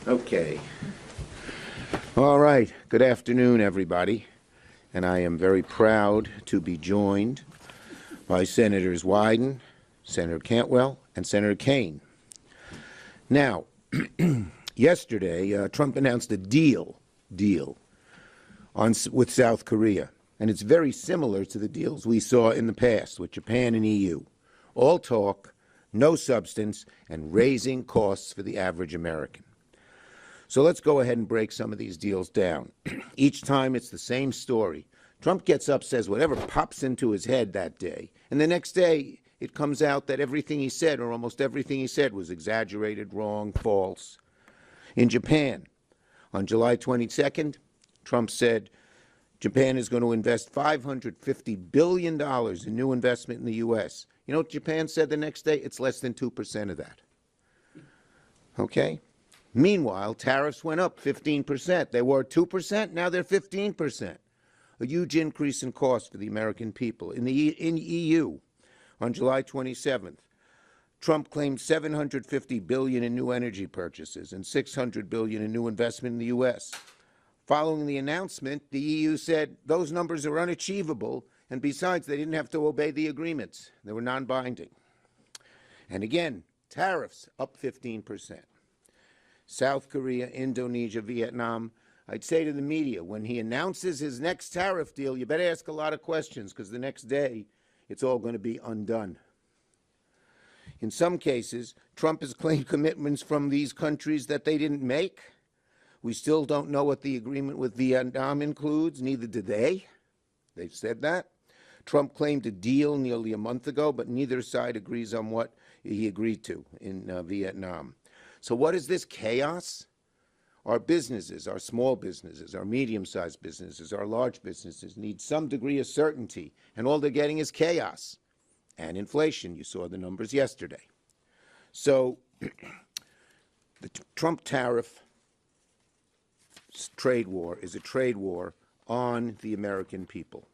Okay. All right. Good afternoon, everybody. And I am very proud to be joined by Senators Wyden, Senator Cantwell, and Senator Kaine. Now, yesterday, Trump announced a deal with South Korea. And it's very similar to the deals we saw in the past with Japan and EU. All talk, no substance, and raising costs for the average American. So let's go ahead and break some of these deals down. Each time it's the same story. Trump gets up, says whatever pops into his head that day, and the next day it comes out that everything he said, or almost everything he said, was exaggerated, wrong, false. In Japan, on July 22nd, Trump said Japan is going to invest $550 billion in new investment in the U.S. You know what Japan said the next day? It's less than 2% of that. Okay? Meanwhile, tariffs went up 15%. They were 2%, now they're 15%. A huge increase in cost for the American people. In EU, on July 27th, Trump claimed $750 billion in new energy purchases and $600 billion in new investment in the U.S. Following the announcement, the EU said those numbers are unachievable, and besides, they didn't have to obey the agreements. They were non-binding. And again, tariffs up 15%. South Korea, Indonesia, Vietnam. I'd say to the media, when he announces his next tariff deal, you better ask a lot of questions, because the next day it's all going to be undone. In some cases, Trump has claimed commitments from these countries that they didn't make. We still don't know what the agreement with Vietnam includes, neither do they. They've said that. Trump claimed a deal nearly a month ago, but neither side agrees on what he agreed to in Vietnam. So what is this chaos? Our businesses, our small businesses, our medium-sized businesses, our large businesses need some degree of certainty, and all they're getting is chaos and inflation. You saw the numbers yesterday. So the Trump tariff trade war is a trade war on the American people.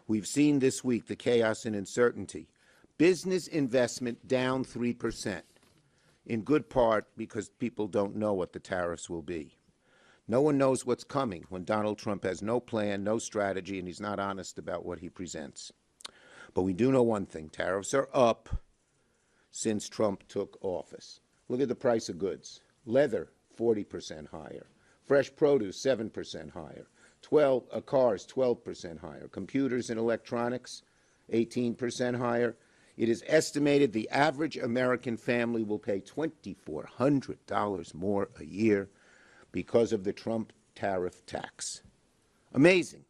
We've seen this week the chaos and uncertainty. Business investment down 3%, in good part because people don't know what the tariffs will be. No one knows what's coming when Donald Trump has no plan, no strategy, and he's not honest about what he presents. But we do know one thing. Tariffs are up since Trump took office. Look at the price of goods. Leather, 40% higher. Fresh produce, 7% higher. Cars, 12% higher. Computers and electronics, 18% higher. It is estimated the average American family will pay $2,400 more a year because of the Trump tariff tax. Amazing.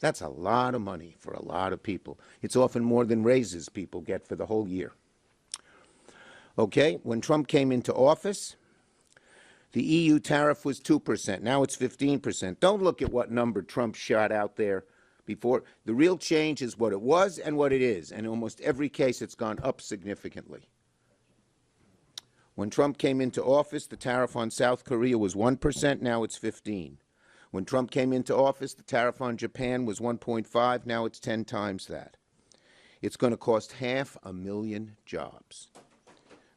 That's a lot of money for a lot of people. It's often more than raises people get for the whole year. Okay, when Trump came into office, the EU tariff was 2%. Now it's 15%. Don't look at what number Trump shot out there before. The real change is what it was and what it is. And in almost every case, it's gone up significantly. When Trump came into office, the tariff on South Korea was 1%. Now it's 15%. When Trump came into office, the tariff on Japan was 1.5%. Now it's 10 times that. It's going to cost 500,000 jobs.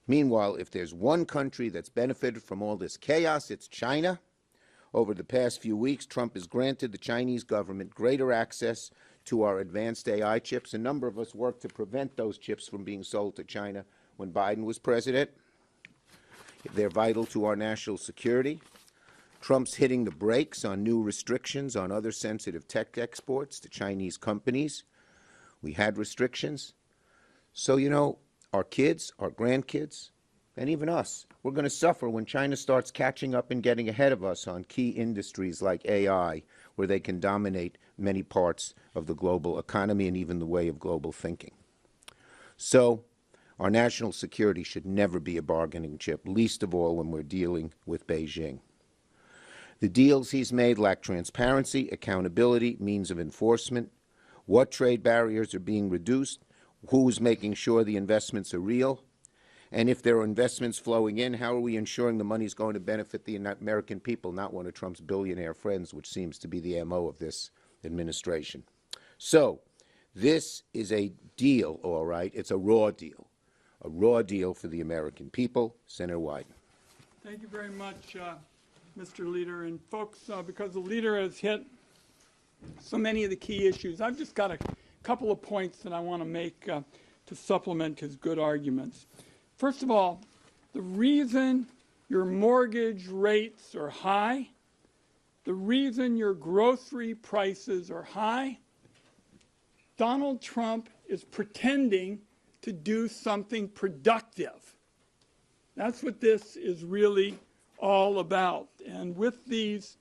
Meanwhile, if there's one country that's benefited from all this chaos, it's China. Over the past few weeks, Trump has granted the Chinese government greater access to our advanced AI chips. A number of us worked to prevent those chips from being sold to China when Biden was president. They're vital to our national security. Trump's hitting the brakes on new restrictions on other sensitive tech exports to Chinese companies. We had restrictions. So, you know, our kids, our grandkids, and even us, we're going to suffer when China starts catching up and getting ahead of us on key industries like AI, where they can dominate many parts of the global economy and even the way of global thinking. So our national security should never be a bargaining chip, least of all when we're dealing with Beijing. The deals he's made lack transparency, accountability, means of enforcement, what trade barriers are being reduced, who's making sure the investments are real, and if there are investments flowing in, how are we ensuring the money is going to benefit the American people, not one of Trump's billionaire friends, which seems to be the MO of this administration. So this is a deal, all right. It's a raw deal for the American people. Senator Wyden. Thank you very much, Mr. Leader. And folks, because the leader has hit so many of the key issues, I've just got a couple of points that I want to make to supplement his good arguments. First of all, the reason your mortgage rates are high, the reason your grocery prices are high, Donald Trump is pretending to do something productive. That's what this is really all about. And with these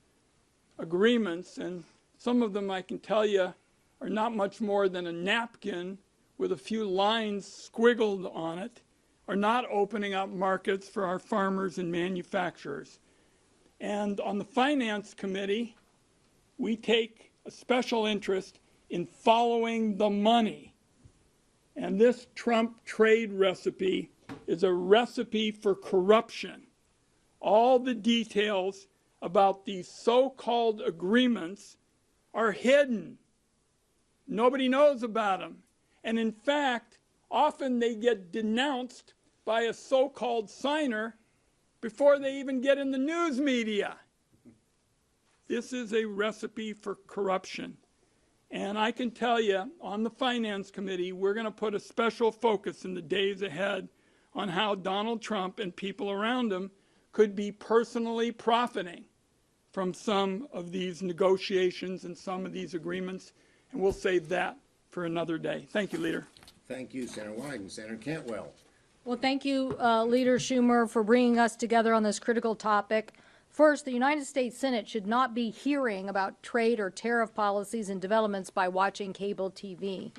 agreements, and some of them I can tell you are not much more than a napkin with a few lines squiggled on it, are not opening up markets for our farmers and manufacturers. And on the Finance Committee, we take a special interest in following the money. And this Trump trade recipe is a recipe for corruption. All the details about these so-called agreements are hidden. Nobody knows about them. And in fact, often they get denounced by a so-called signer before they even get in the news media. This is a recipe for corruption. And I can tell you, on the Finance Committee, we're going to put a special focus in the days ahead on how Donald Trump and people around him could be personally profiting from some of these negotiations and some of these agreements. And we'll save that for another day. Thank you, Leader. Thank you, Senator Wyden. Senator Cantwell. Well, thank you, Leader Schumer, for bringing us together on this critical topic. First, the United States Senate should not be hearing about trade or tariff policies and developments by watching cable TV.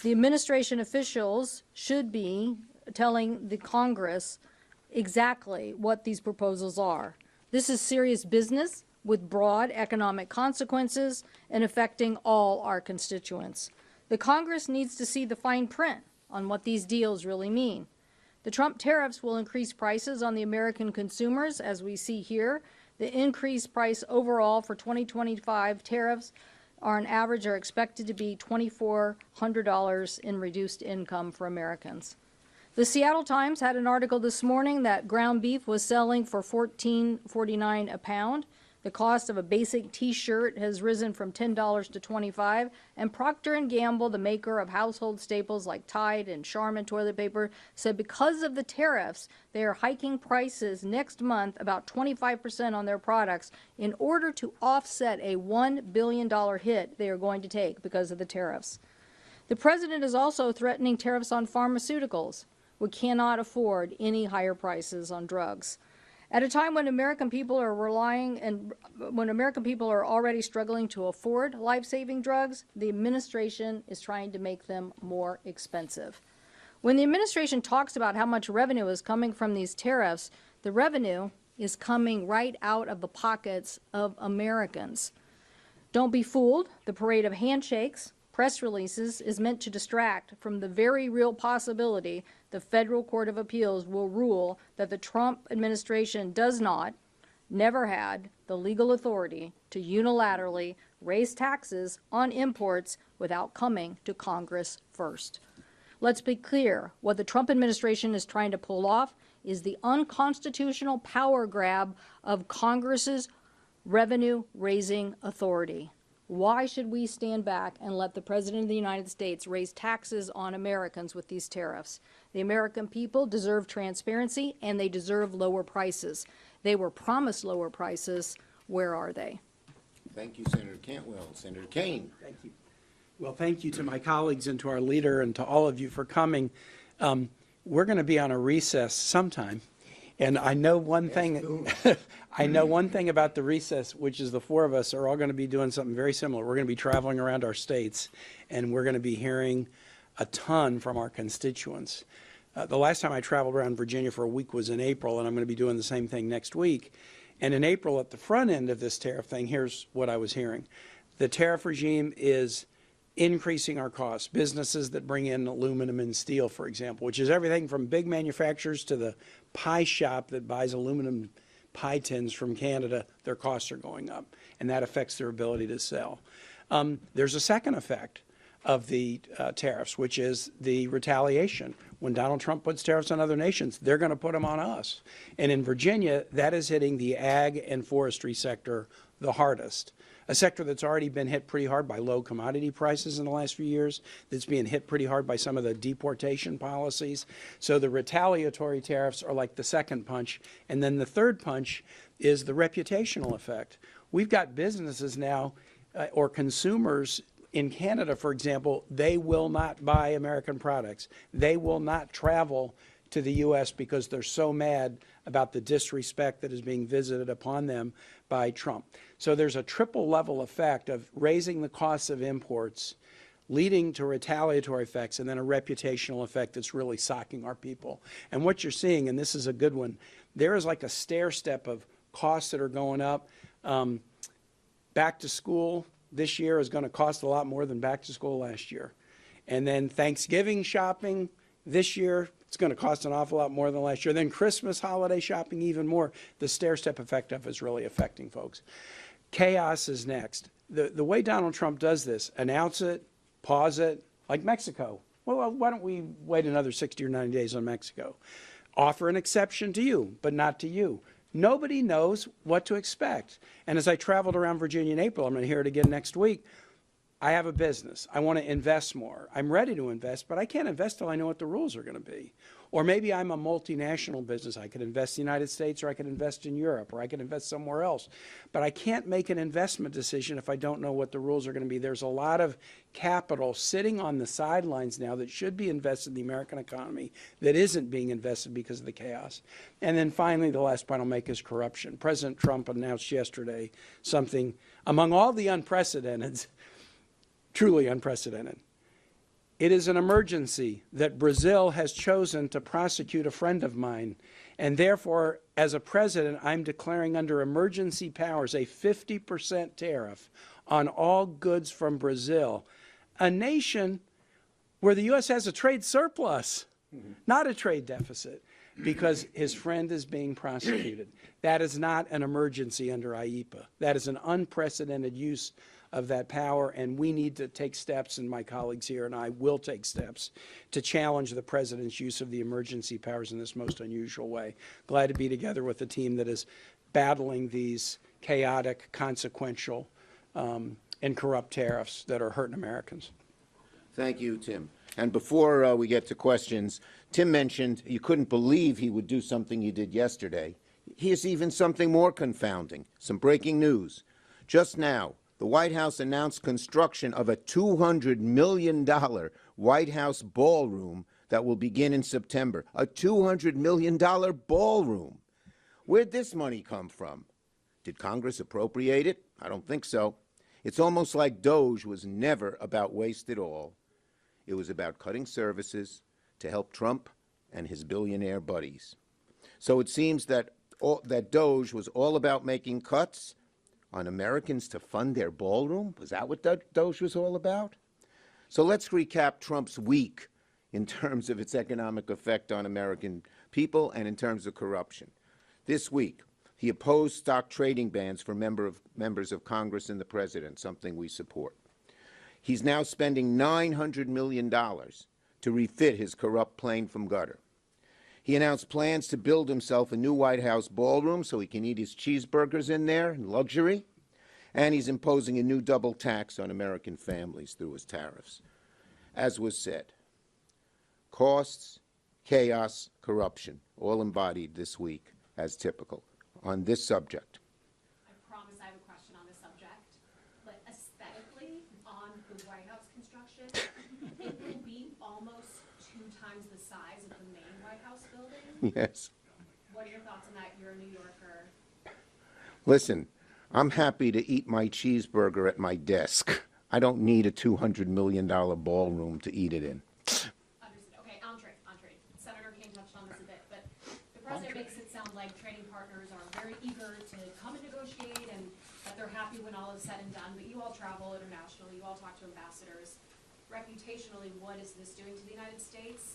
The administration officials should be telling the Congress exactly what these proposals are. This is serious business with broad economic consequences and affecting all our constituents. The Congress needs to see the fine print on what these deals really mean. The Trump tariffs will increase prices on the American consumers, as we see here. The increased price overall for 2025 tariffs on average are expected to be $2,400 in reduced income for Americans. The Seattle Times had an article this morning that ground beef was selling for $14.49 a pound. The cost of a basic T-shirt has risen from $10 to $25, and Procter & Gamble, the maker of household staples like Tide and Charmin toilet paper, said because of the tariffs, they are hiking prices next month about 25% on their products in order to offset a $1 billion hit they are going to take because of the tariffs. The president is also threatening tariffs on pharmaceuticals. We cannot afford any higher prices on drugs. At a time when American people are already struggling to afford life-saving drugs, the administration is trying to make them more expensive. When the administration talks about how much revenue is coming from these tariffs, the revenue is coming right out of the pockets of Americans. Don't be fooled. The parade of handshakes, press releases is meant to distract from the very real possibility the Federal Court of Appeals will rule that the Trump administration does not, never had, the legal authority to unilaterally raise taxes on imports without coming to Congress first. Let's be clear, what the Trump administration is trying to pull off is the unconstitutional power grab of Congress's revenue-raising authority. Why should we stand back and let the President of the United States raise taxes on Americans with these tariffs? The American people deserve transparency, and they deserve lower prices. They were promised lower prices. Where are they? Thank you, Senator Cantwell. Senator Kaine. Thank you. Well, thank you to my colleagues and to our leader and to all of you for coming. We're going to be on a recess sometime. And I know one thing, I know one thing about the recess, which is the four of us are all going to be doing something very similar. We're going to be traveling around our states, and we're going to be hearing a ton from our constituents. The last time I traveled around Virginia for a week was in April, and I'm going to be doing the same thing next week. And in April, at the front end of this tariff thing, here's what I was hearing. The tariff regime is increasing our costs. Businesses that bring in aluminum and steel, for example, which is everything from big manufacturers to the pie shop that buys aluminum pie tins from Canada, their costs are going up, and that affects their ability to sell. There's a second effect. of the tariffs, which is the retaliation. When Donald Trump puts tariffs on other nations, they're going to put them on us. And in Virginia, that is hitting the ag and forestry sector the hardest. A sector that's already been hit pretty hard by low commodity prices in the last few years, that's being hit pretty hard by some of the deportation policies. So the retaliatory tariffs are like the second punch. And then the third punch is the reputational effect. We've got businesses now, or consumers in Canada, for example, they will not buy American products. They will not travel to the U.S. because they're so mad about the disrespect that is being visited upon them by Trump. So there's a triple level effect of raising the costs of imports, leading to retaliatory effects, and then a reputational effect that's really socking our people. And what you're seeing, and this is a good one, there is like a stair step of costs that are going up. Back to school this year is going to cost a lot more than back to school last year. And then Thanksgiving shopping this year, it's going to cost an awful lot more than last year. Then Christmas holiday shopping even more. The stair-step effect of it is really affecting folks. Chaos is next. The way Donald Trump does this, announce it, pause it, like Mexico. Well, why don't we wait another 60 or 90 days on Mexico? Offer an exception to you, but not to you. Nobody knows what to expect. And as I traveled around Virginia in April, I'm going to hear it again next week, I have a business. I want to invest more. I'm ready to invest, but I can't invest till I know what the rules are going to be. Or maybe I'm a multinational business. I could invest in the United States, or I could invest in Europe, or I could invest somewhere else. But I can't make an investment decision if I don't know what the rules are going to be. There's a lot of capital sitting on the sidelines now that should be invested in the American economy that isn't being invested because of the chaos. And then finally, the last point I'll make is corruption. President Trump announced yesterday something among all the unprecedented, truly unprecedented. It is an emergency that Brazil has chosen to prosecute a friend of mine. And therefore, as a president, I'm declaring under emergency powers a 50% tariff on all goods from Brazil, a nation where the U.S. has a trade surplus, not a trade deficit, because his friend is being prosecuted. That is not an emergency under IEPA. That is an unprecedented use of that power, and we need to take steps, and my colleagues here and I will take steps to challenge the president's use of the emergency powers in this most unusual way. Glad to be together with a team that is battling these chaotic, consequential, and corrupt tariffs that are hurting Americans. Thank you, Tim. And before we get to questions, Tim mentioned you couldn't believe he would do something he did yesterday. Here's even something more confounding, some breaking news. Just now, the White House announced construction of a $200 million White House ballroom that will begin in September. A $200 million ballroom. Where'd this money come from? Did Congress appropriate it? I don't think so. It's almost like DOGE was never about waste at all. It was about cutting services to help Trump and his billionaire buddies. So it seems that DOGE was all about making cuts on Americans to fund their ballroom? Was that what DOGE was all about? So let's recap Trump's week in terms of its economic effect on American people and in terms of corruption. This week, he opposed stock trading bans for members of Congress and the president, something we support. He's now spending $900 million to refit his corrupt plane from gutter. He announced plans to build himself a new White House ballroom so he can eat his cheeseburgers in there in luxury. And he's imposing a new double tax on American families through his tariffs. As was said, costs, chaos, corruption, all embodied this week as typical on this subject. I promise I have a question on this subject, but aesthetically, on the White House construction, it will be almost 2 times the size of the main White House building. Yes. What are your thoughts on that? You're a New Yorker. Listen, I'm happy to eat my cheeseburger at my desk. I don't need a $200 million ballroom to eat it in. Understood. Okay, entree. Senator King touched on this a bit, but the president makes it sound like trading partners are very eager to come and negotiate and that they're happy when all is said and done, but you all travel internationally, you all talk to ambassadors. Reputationally, what is this doing to the United States?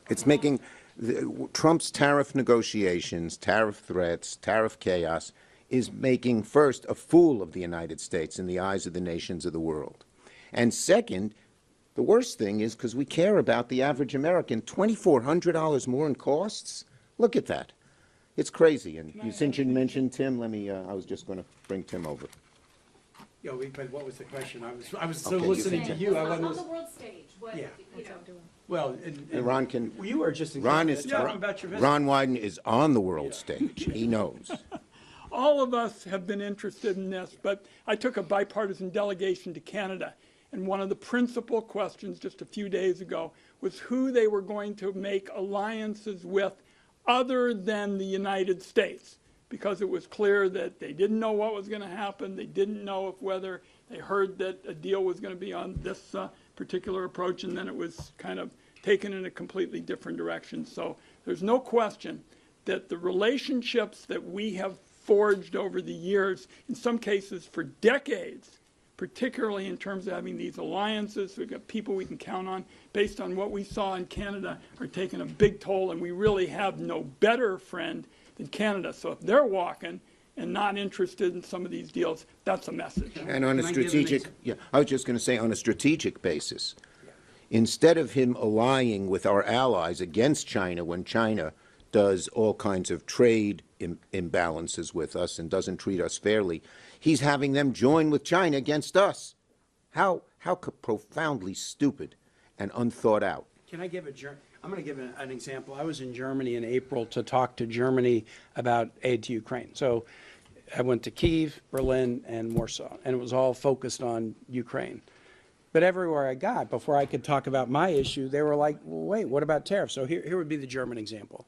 It's making Trump's tariff negotiations, tariff threats, tariff chaos is making, first, a fool of the United States in the eyes of the nations of the world. And second, The worst thing is because we care about the average American, $2,400 more in costs? Look at that. It's crazy. And since you mentioned Tim, let me, I was just going to bring Tim over. Yeah, but what was the question? I was so Okay, you listening to can- you, I On the wasn't, world stage, what, Yeah. you know, well, And Ron can, well, you were just Ron is, talking about your visit. Ron Wyden is on the world stage. He knows. All of us have been interested in this, but I took a bipartisan delegation to Canada, and one of the principal questions just a few days ago was who they were going to make alliances with other than the United States, because it was clear that they didn't know what was going to happen. They didn't know if whether they heard that a deal was going to be on this particular approach, and then it was kind of taken in a completely different direction. So there's no question that the relationships that we have forged over the years, in some cases for decades, particularly in terms of having these alliances, we've got people we can count on, based on what we saw in Canada, are taking a big toll, and we really have no better friend than Canada. So if they're walking and not interested in some of these deals, that's a message. And on a Can I give an strategic, yeah, I was just going to say, on a strategic basis, instead of him allying with our allies against China when China does all kinds of trade imbalances with us and doesn't treat us fairly, he's having them join with China against us. How profoundly stupid and unthought out. Can I give I'm going to give an example. I was in Germany in April to talk to Germany about aid to Ukraine. So I went to Kyiv, Berlin, and Warsaw, and it was all focused on Ukraine. But everywhere I got, before I could talk about my issue, they were like, well, wait, what about tariffs? So here would be the German example.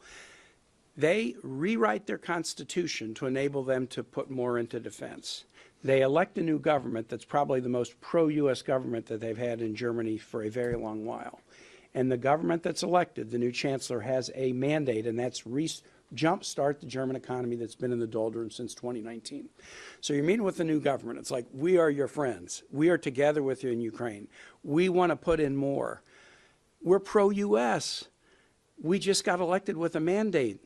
They rewrite their constitution to enable them to put more into defense. They elect a new government that's probably the most pro-U.S. government that they've had in Germany for a very long while. And the government that's elected, the new chancellor, has a mandate, and that's jumpstart the German economy that's been in the doldrums since 2019. So you're meeting with the new government. It's like, we are your friends. We are together with you in Ukraine. We want to put in more. We're pro-U.S. We just got elected with a mandate.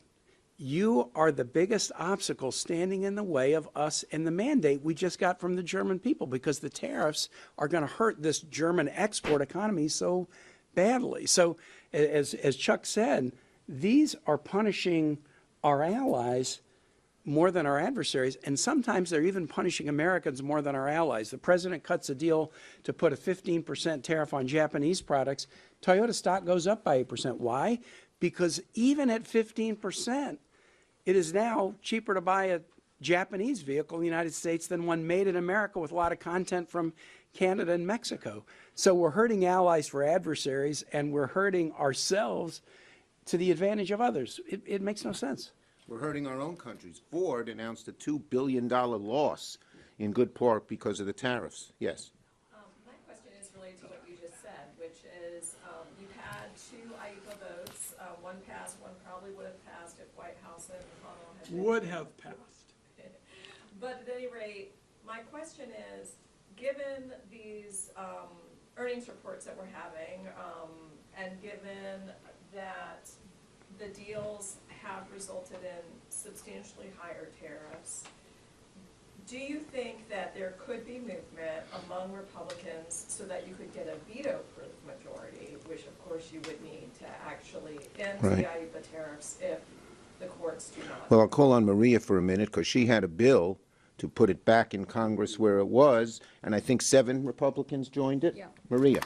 You are the biggest obstacle standing in the way of us and the mandate we just got from the German people, because the tariffs are going to hurt this German export economy so badly. So as Chuck said, these are punishing our allies more than our adversaries, and sometimes they're even punishing Americans more than our allies. The president cuts a deal to put a 15% tariff on Japanese products. Toyota stock goes up by 8%. Why? Because even at 15%, it is now cheaper to buy a Japanese vehicle in the United States than one made in America with a lot of content from Canada and Mexico. So we're hurting allies for adversaries, and we're hurting ourselves to the advantage of others. It makes no sense. We're hurting our own countries. Ford announced a $2 billion loss in good part because of the tariffs. Yes. My question is related to what you just said, which is you've had two IEPA votes. One passed, one probably would have passed if White House and McConnell had been. Would have passed. But at any rate, my question is, given these earnings reports that we're having, and given that the deals have resulted in substantially higher tariffs, do you think that there could be movement among Republicans so that you could get a veto-proof majority, which of course you would need to actually end the Right. IEPA tariffs if the courts do not? Well, I'll call on Maria for a minute because she had a bill to put it back in Congress where it was, and I think 7 Republicans joined it. Yeah. Maria.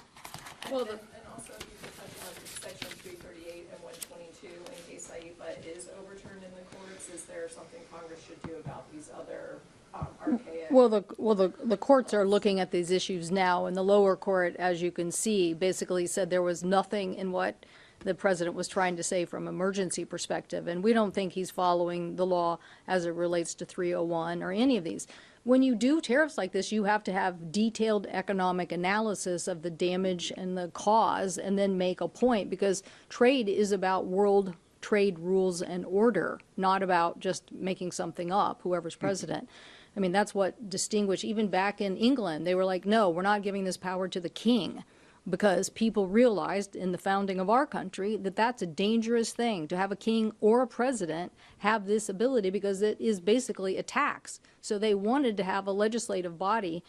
Well, And also, if you could touch on section 338 and 122, in case IEPA is overturned in the courts, is there something Congress should do about these other archaic? Well, the courts are looking at these issues now, and the lower court, as you can see, basically said there was nothing in what the president was trying to say from emergency perspective, and we don't think he's following the law as it relates to 301 or any of these. When you do tariffs like this, you have to have detailed economic analysis of the damage and the cause, and then make a point, because trade is about world trade rules and order, not about just making something up, whoever's president. I mean, that's what distinguished, even back in England, they were like, no, we're not giving this power to the king, because people realized in the founding of our country that that's a dangerous thing to have a king or a president have this ability, because it is basically a tax. So they wanted to have a legislative body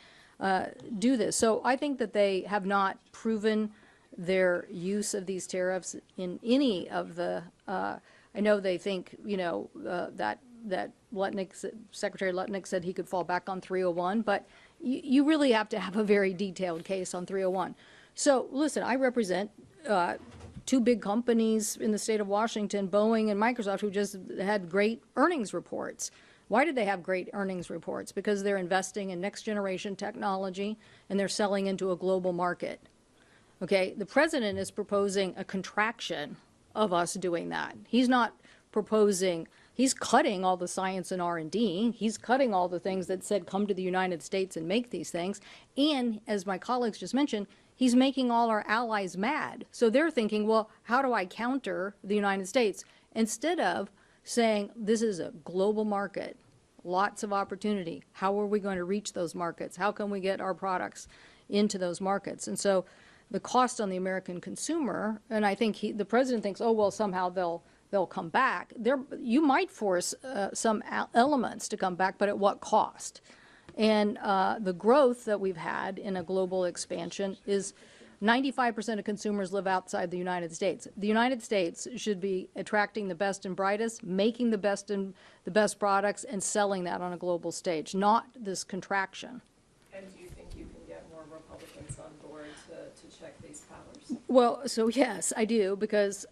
do this. So I think that they have not proven their use of these tariffs in any of the, I know they think, that Secretary Lutnick said he could fall back on 301, but you really have to have a very detailed case on 301. So listen, I represent two big companies in the state of Washington, Boeing and Microsoft, who just had great earnings reports. Why did they have great earnings reports? Because they're investing in next generation technology and they're selling into a global market. Okay, the president is proposing a contraction of us doing that. He's not proposing, he's cutting all the science and R&D. He's cutting all the things that said come to the United States and make these things. And as my colleagues just mentioned, he's making all our allies mad. So they're thinking, well, how do I counter the United States? Instead of saying, this is a global market, lots of opportunity. How are we going to reach those markets? How can we get our products into those markets? And so the cost on the American consumer, and I think the president thinks, oh, well, somehow they'll come back. You might force some elements to come back, but at what cost? And the growth that we've had in a global expansion is 95% of consumers live outside the United States. The United States should be attracting the best and brightest, making the best and the best products, and selling that on a global stage, not this contraction. And do you think you can get more Republicans on board to check these powers? Well, so yes, I do, because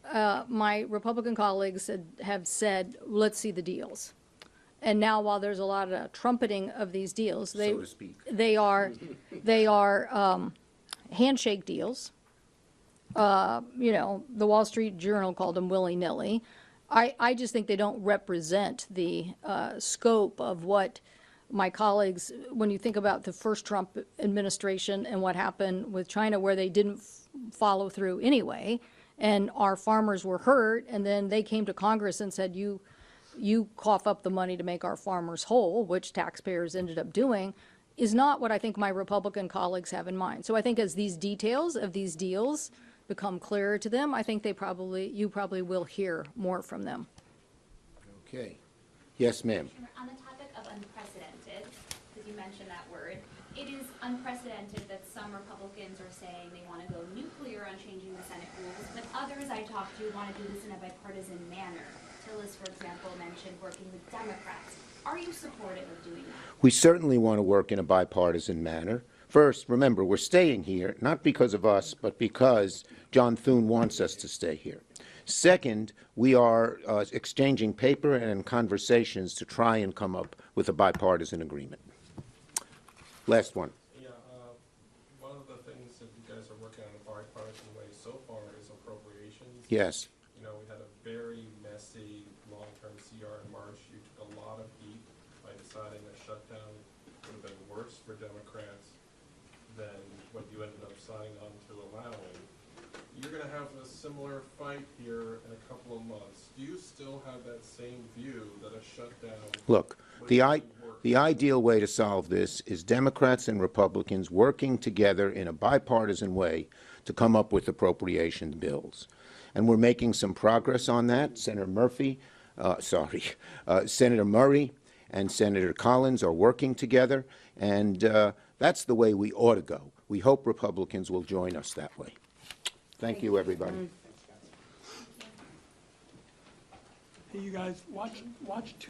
my Republican colleagues have said, let's see the deals. And now, while there's a lot of trumpeting of these deals, So to speak. they are handshake deals. The Wall Street Journal called them willy-nilly. I just think they don't represent the scope of what my colleagues, when you think about the first Trump administration and what happened with China, where they didn't follow through anyway, and our farmers were hurt, and then they came to Congress and said, you cough up the money to make our farmers whole, which taxpayers ended up doing, is not what I think my Republican colleagues have in mind. So I think as these details of these deals become clearer to them, I think you probably will hear more from them. Okay. Yes, ma'am. On the topic of unprecedented, because you mentioned that word, it is unprecedented that some Republicans are saying they want to go nuclear on changing the Senate rules, but others I talked to want to do this in a bipartisan manner. Tillis, for example, mentioned working with Democrats. Are you supportive of doing that? We certainly want to work in a bipartisan manner. First, remember, we're staying here, not because of us, but because John Thune wants us to stay here. Second, we are exchanging paper and conversations to try and come up with a bipartisan agreement. Last one. Yeah, one of the things that you guys are working on in a bipartisan way so far is appropriations. Yes. You know, we had a very messy long-term CR in March. You took a lot of heat by deciding that shutdown would have been worse for Democrats than what you ended up signing on to allowing. You're going to have a similar fight here in a couple of months. Do you still have that same view that a shutdown Look, would the actually work? ideal way to solve this is Democrats and Republicans working together in a bipartisan way to come up with appropriation bills. And we're making some progress on that. Senator Murray and Senator Collins are working together, and that's the way we ought to go. We hope Republicans will join us that way. Thank you, everybody. Hey, you guys, watch